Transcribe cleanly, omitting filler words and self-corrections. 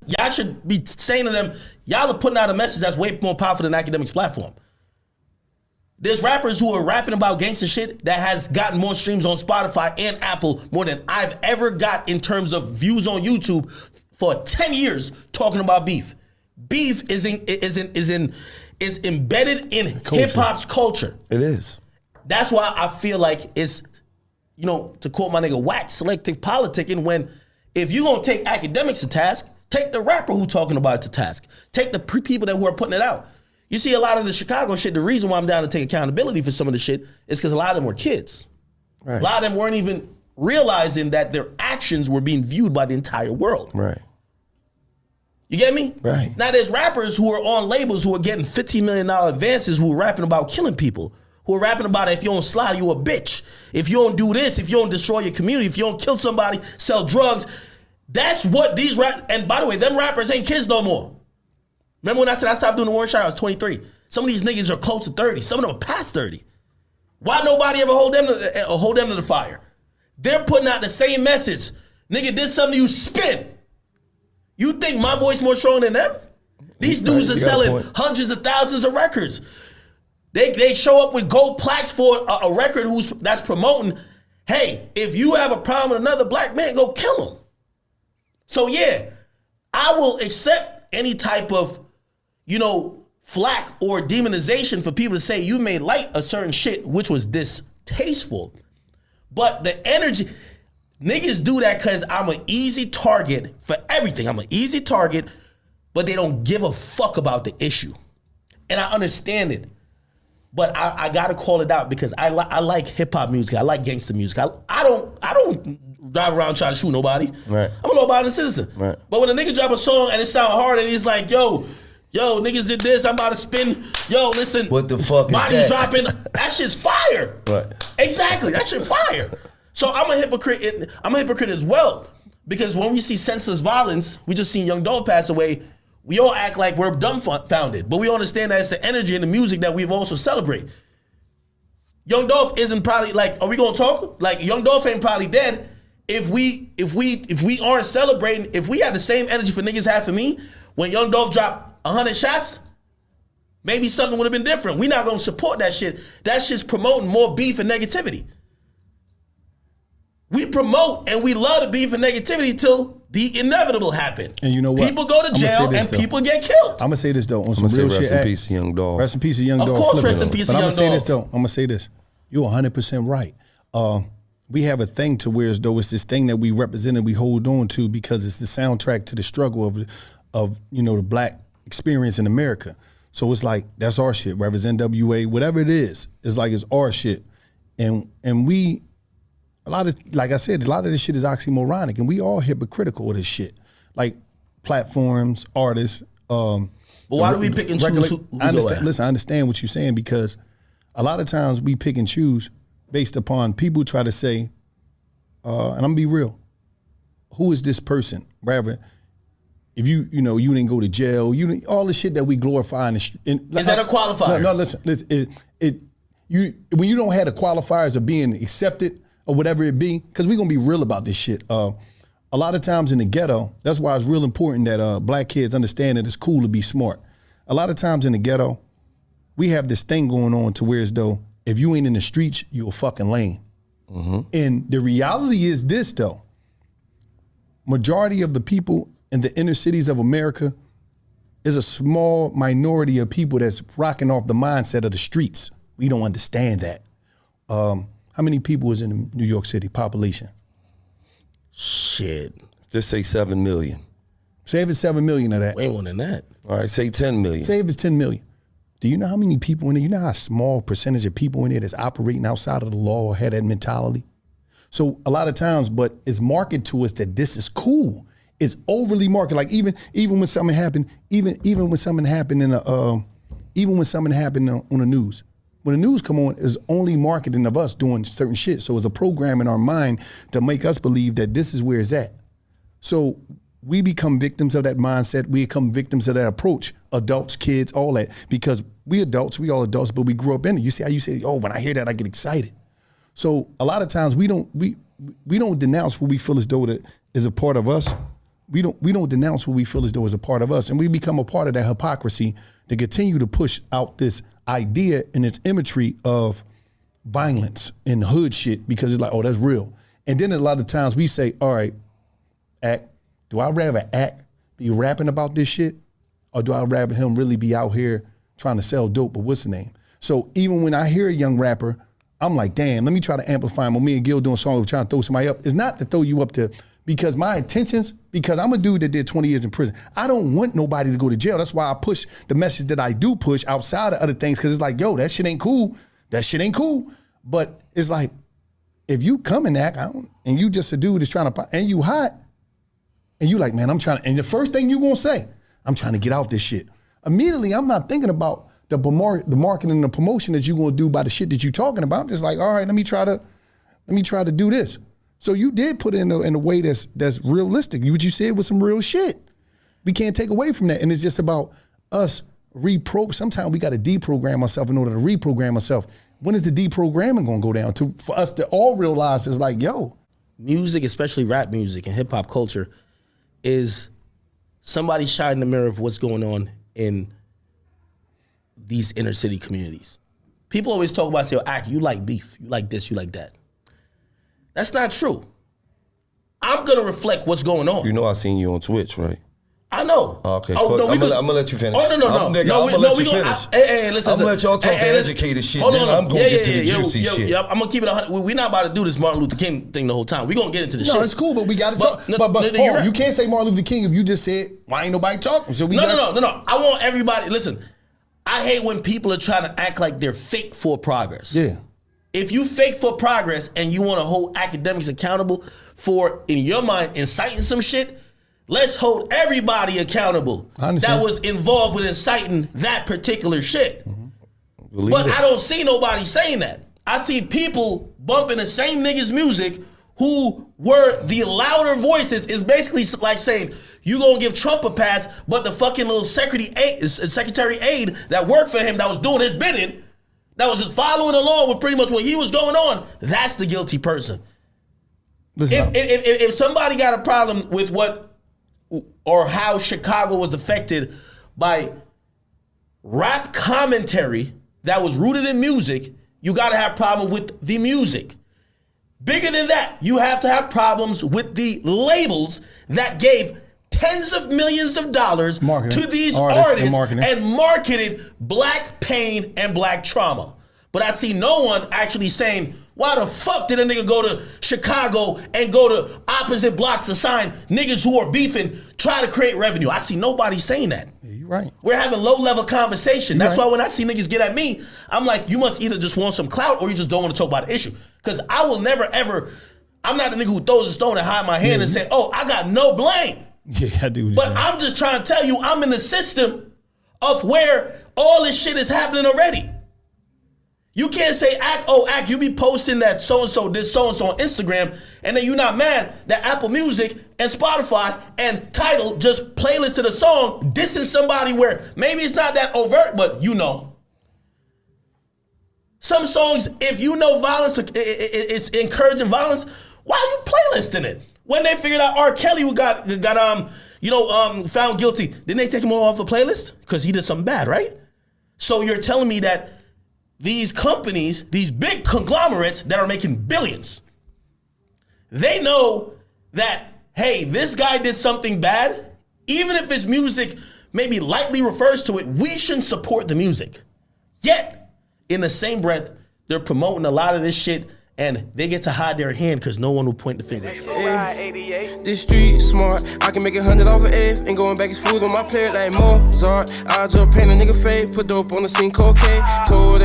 y'all should be saying to them, y'all are putting out a message that's way more powerful than Akademiks' platform. There's rappers who are rapping about gangster shit that has gotten more streams on Spotify and Apple more than I've ever got in terms of views on YouTube for 10 years talking about beef. Beef is embedded in hip hop's culture. It is. That's why I feel like it's, to quote my nigga Wack, selective politicking, when if you gonna take Akademiks to task, take the rapper who talking about it to task. Take the people who are putting it out. You see a lot of the Chicago shit, the reason why I'm down to take accountability for some of the shit is because a lot of them were kids. Right. A lot of them weren't even realizing that their actions were being viewed by the entire world. Right. You get me? Right. Now there's rappers who are on labels who are getting $15 million advances who are rapping about killing people. Who are rapping about if you don't slide, you a bitch. If you don't do this, if you don't destroy your community, if you don't kill somebody, sell drugs. That's what these and by the way, them rappers ain't kids no more. Remember when I said I stopped doing the war shot, I was 23. Some of these niggas are close to 30. Some of them are past 30. Why nobody ever hold them to the fire? They're putting out the same message. Nigga did something to you, spin. You think my voice more strong than them? These dudes are selling hundreds of thousands of records. They show up with gold plaques for a record that's promoting, hey, if you have a problem with another black man, go kill him. So yeah, I will accept any type of, flack or demonization for people to say you made light of certain shit, which was distasteful. But the energy, niggas do that because I'm an easy target for everything. I'm an easy target, but they don't give a fuck about the issue. And I understand it. But I gotta call it out because I like hip hop music. I like gangster music. I don't drive around trying to shoot nobody. Right. I'm a law-abiding citizen. Right. But when a nigga drop a song and it sound hard and he's like, yo, niggas did this. I'm about to spin. Yo, listen. What the fuck is that? Body's dropping. That shit's fire. Right. Exactly. That shit fire. So I'm a hypocrite. I'm a hypocrite as well because when we see senseless violence, we just seen Young Dolph pass away. We all act like we're dumbfounded, but we understand that it's the energy and the music that we've also celebrate. Young Dolph isn't probably like, are we gonna talk? Like Young Dolph ain't probably dead. If we aren't celebrating, if we had the same energy for niggas had for me, when Young Dolph dropped 100 shots, maybe something would have been different. We're not gonna support that shit. That shit's promoting more beef and negativity. We promote and we love the beef and negativity till the inevitable happen. And you know what? People go to jail and people get killed. I'm gonna say this though, on some real shit. Rest in peace, Young Dolph. Rest in peace, Young Dolph. Of course, rest in peace, Young Dolph. I'm gonna say this though. I'm gonna say this. You're 100% right. We have a thing to where as though it's this thing that we represent and we hold on to because it's the soundtrack to the struggle of the black experience in America. So it's like that's our shit. Whether it's NWA, whatever it is, it's like it's our shit, and we. Like I said, a lot of this shit is oxymoronic, and we all hypocritical of this shit. Like platforms, artists. But why do we pick and choose who I understand. Listen, I understand what you're saying because a lot of times we pick and choose based upon people try to say, and I'm gonna be real, who is this person? Rather, if you didn't go to jail, all the shit that we glorify. Is that a qualifier? No, listen. When you don't have the qualifiers of being accepted. Or whatever it be, because we're gonna be real about this shit. A lot of times in the ghetto, that's why it's real important that black kids understand that it's cool to be smart. A lot of times in the ghetto, we have this thing going on to where as though if you ain't in the streets, you a fucking lame. Mm-hmm. And the reality is this though, majority of the people in the inner cities of America is a small minority of people that's rocking off the mindset of the streets. We don't understand that. How many people is in the New York City population? Shit. Just say 7 million. Say if it's 7 million of that. Way more than that. All right, say 10 million. Say if it's 10 million. Do you know how many people in there? You know how small percentage of people in there that's operating outside of the law or had that mentality? So a lot of times, but it's marketed to us that this is cool. It's overly marketed. Like even when something happened, even when something happened on the news. When the news come on, it's only marketing of us doing certain shit. So it's a program in our mind to make us believe that this is where it's at. So we become victims of that mindset. We become victims of that approach. Adults, kids, all that. Because we all adults, but we grew up in it. You see how you say, oh, when I hear that, I get excited. So a lot of times we don't denounce what we feel as though that is a part of us, we don't denounce what we feel as though is a part of us, and we become a part of that hypocrisy to continue to push out this idea and its imagery of violence and hood shit because it's like, oh, that's real. And then a lot of times we say, all right, Act, do I rather Act be rapping about this shit, or do I rather him really be out here trying to sell dope, but what's the name? So even when I hear a young rapper, I'm like, damn, let me try to amplify him. When me and Gil doing a song, we're trying to throw somebody up. It's not to throw you up to, because my intentions, because I'm a dude that did 20 years in prison. I don't want nobody to go to jail. That's why I push the message that I do push outside of other things, because it's like, yo, that shit ain't cool. That shit ain't cool. But it's like, if you come and act out, and you just a dude that's trying to, and you hot, and you like, man, I'm trying to, and the first thing you gonna say, I'm trying to get out this shit. Immediately, I'm not thinking about the marketing and the promotion that you're gonna do by the shit that you're talking about. I'm just like, all right, let me try to do this. So you did put it in a way that's realistic. What you said was some real shit. We can't take away from that. And it's just about us sometimes we gotta deprogram ourselves in order to reprogram ourselves. When is the deprogramming gonna go down? For us to all realize is like, yo. Music, especially rap music and hip hop culture, is somebody shining the mirror of what's going on in these inner city communities. People always talk about, say, Ak, you like beef, you like this, you like that. That's not true. I'm gonna reflect what's going on. You know I seen you on Twitch, right? I know. Okay, oh, cool. no, I'm gonna let you finish. Oh, no. I'm gonna let you finish. Listen, I'm gonna let y'all talk that educated shit, then I'm gonna get to the juicy shit. I'm gonna keep it 100. We're not about to do this Martin Luther King thing the whole time. We're gonna get into the shit. No, it's cool, but we gotta talk. But you can't say Martin Luther King if you just said, why ain't nobody talking? So No. I want everybody, listen, I hate when people are trying to act like they're fake for progress. Yeah. If you fake for progress and you want to hold academics accountable for, in your mind, inciting some shit, let's hold everybody accountable that was involved with inciting that particular shit. Mm-hmm. But I don't see nobody saying that. I see people bumping the same niggas' music who were the louder voices. Is basically like saying, you gonna give Trump a pass, but the fucking little secretary aide that worked for him, that was doing his bidding, that was just following along with pretty much what he was going on, that's the guilty person. If somebody got a problem with what or how Chicago was affected by rap commentary that was rooted in music, you gotta have problem with the music. Bigger than that, you have to have problems with the labels that gave tens of millions of dollars to these artists and marketed black pain and black trauma. But I see no one actually saying, why the fuck did a nigga go to Chicago and go to opposite blocks to sign niggas who are beefing, try to create revenue? I see nobody saying that. Yeah, you're right. We're having low-level conversation. That's why when I see niggas get at me, I'm like, you must either just want some clout or you just don't want to talk about the issue. Because I will never, ever, I'm not the nigga who throws a stone and hide my hand and say, oh, I got no blame. Yeah, I do. But I'm just trying to tell you, I'm in the system of where all this shit is happening already. You can't say, Ak, you be posting that so-and-so did so-and-so on Instagram, and then you're not mad that Apple Music and Spotify and Tidal just playlisted a song dissing somebody where maybe it's not that overt, but you know. Some songs, if you know violence, it's encouraging violence, why are you playlisting it? When they figured out R. Kelly who got found guilty, didn't they take him off the playlist? Because he did something bad, right? So you're telling me that these companies, these big conglomerates that are making billions, they know that, hey, this guy did something bad, even if his music maybe lightly refers to it, we shouldn't support the music. Yet, in the same breath, they're promoting a lot of this shit and they get to hide their hand because no one will point the finger. This street smart, I can make 100 off of F. And going back is food on my plate like Mozart. I just paint a nigga face, put dope on the scene, cocaine. Told